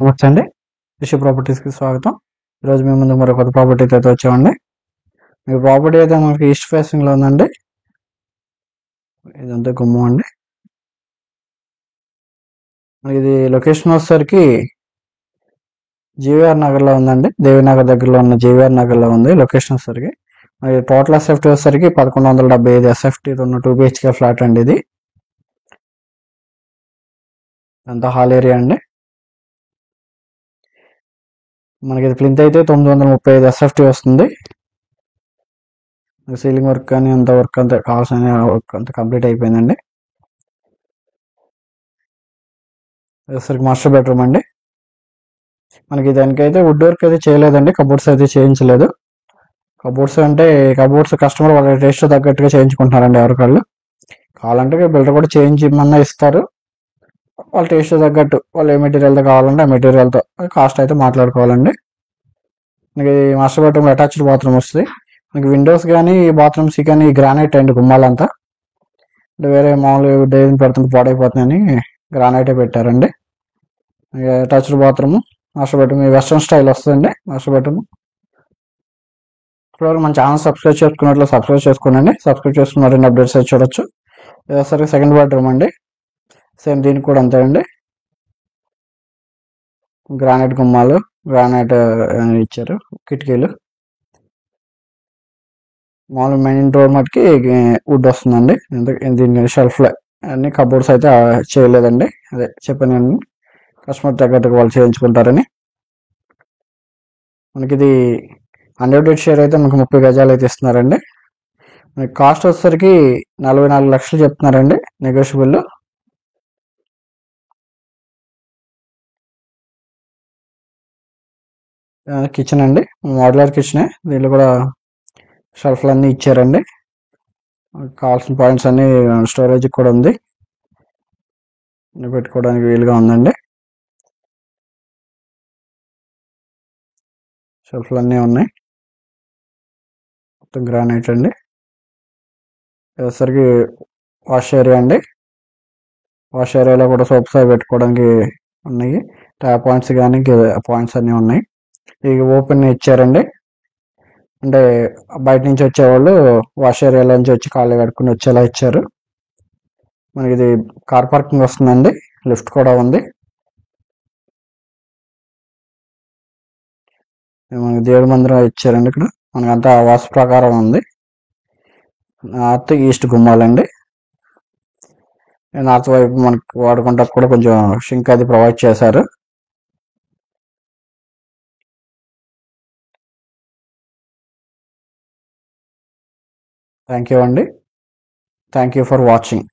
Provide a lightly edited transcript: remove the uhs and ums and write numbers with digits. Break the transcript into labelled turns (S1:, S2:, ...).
S1: నమస్తే అండి. రిషి ప్రాపర్టీస్కి స్వాగతం. ఈరోజు మేము ముందు మరో కొత్త ప్రాపర్టీ అయితే వచ్చామండి. మీ ప్రాపర్టీ అయితే మనకి ఈస్ట్ ఫేసింగ్లో ఉందండి. ఇదంతా గుమ్మం అండి. ఇది లొకేషన్ వచ్చేసరికి జీవీఆర్ నగర్లో ఉందండి. దేవీనగర్ దగ్గరలో ఉన్న జీవీఆర్ నగర్లో ఉంది లొకేషన్ వచ్చేసరికి. మరి టోటల్ ఎస్ఎఫ్టీ వచ్చేసరికి 1175 ఎస్ఎఫ్టీ ఉన్న 2 BHK ఫ్లాట్ అండి. ఇది అంతా హాల్ ఏరియా అండి. మనకి ఇది ప్లింత్ అయితే 935 ఎస్ఎఫ్టీ వస్తుంది. సీలింగ్ వర్క్ కానీ అంత వర్క్ అంతా కావాల్సిన వర్క్ అంతా కంప్లీట్ అయిపోయిందండి. వచ్చేసరికి మాస్టర్ బెడ్రూమ్ అండి. మనకి దానికైతే వుడ్ వర్క్ అయితే చేయలేదండి. కబోర్డ్స్ అయితే చేయించలేదు. కబోర్డ్స్ కస్టమర్ వాళ్ళ టేస్ట్ తగ్గట్టుగా చేయించుకుంటున్నారండి. ఎవరికాళ్ళు కావాలంటే బిల్డర్ కూడా చేయించమన్నా ఇస్తారు. వాళ్ళ టేస్ట్ తగ్గట్టు వాళ్ళు ఏ మెటీరియల్తో కావాలంటే ఆ మెటీరియల్తో కాస్ట్ అయితే మాట్లాడుకోవాలండి. మనకి మాస్టర్ బెడ్రూమ్ అటాచ్డ్ బాత్రూమ్ వస్తుంది. మనకి విండోస్ కానీ బాత్రూమ్స్ కానీ గ్రానైట్ అండి. గుమ్మాలంతా అంటే వేరే మామూలు డైన్ పెడుతుంటే పాడైపోతుందని గ్రానైటే పెట్టారండి. Attached bathroom master bedroom western style వస్తుందండి. మాస్టర్ బెడ్రూమ్ ఇప్పటివరకు మన ఛానల్ సబ్స్క్రైబ్ చేసుకున్నట్లు సబ్స్క్రైబ్ చేసుకోండి. సబ్స్క్రైబ్ చేసుకున్న మరిన్ని అప్డేట్స్ అయితే చూడొచ్చు. సరే సెకండ్ బెడ్రూమ్ అండి. సేమ్ దీనికి కూడా అంతే అండి. గ్రానైట్ గుమ్మాలు గ్రానైట్ ఇచ్చారు. కిటికీలు మామూలు మెయిన్ డోర్ మటుకి వుడ్ వస్తుందండి. దీని షెల్ఫ్ అన్ని కబోర్డ్స్ అయితే చేయలేదండి. అదే చెప్పాను నేను కస్టమర్ తగ్గట్టుగా వాళ్ళు చేయించుకుంటారని. మనకి ఇది 100 షేర్ అయితే మనకు 30 గజాలు అయితే ఇస్తున్నారండి. మనకి కాస్ట్ వచ్చేసరికి 44 లక్షలు చెప్తున్నారండి. నెగోషియబుల్. కిచెన్ అండి. మోడ్యులర్ కిచెనే. దీనిలో కూడా షెల్ఫ్లు అన్నీ ఇచ్చారండి. కావాల్సిన పాయింట్స్ అన్ని స్టోరేజ్ కూడా ఉంది. పెట్టుకోవడానికి వీలుగా ఉందండి. షెల్ఫ్లు అన్నీ ఉన్నాయి. మొత్తం గ్రానైట్ అండి. వచ్చేసరికి వాష్ ఏరియా అండి. వాష్ ఏరియాలో కూడా సోప్స్ అవి పెట్టుకోవడానికి ఉన్నాయి. ట్యాప్ పాయింట్స్ కానీ పాయింట్స్ అన్నీ ఉన్నాయి. ఇక ఓపెన్ ఇచ్చారండి. అంటే బయట నుంచి వచ్చేవాళ్ళు వాష్ ఏరియాలో నుంచి వచ్చి కాళ్ళు కడుక్కుని వచ్చేలా ఇచ్చారు. మనకి ఇది కార్ పార్కింగ్ వస్తుందండి. లిఫ్ట్ కూడా ఉంది. మనకి దేవుడి మందిరం ఇచ్చారండి. ఇక్కడ మనకంతా వాస్తు ప్రకారం ఉంది. North east గుమ్మాలండి. నార్త్ వైపు మనకు వాడుకుంటా కూడా కొంచెం షింక్ అది ప్రొవైడ్ చేశారు. థ్యాంక్ యూ అండి. Thank you for watching.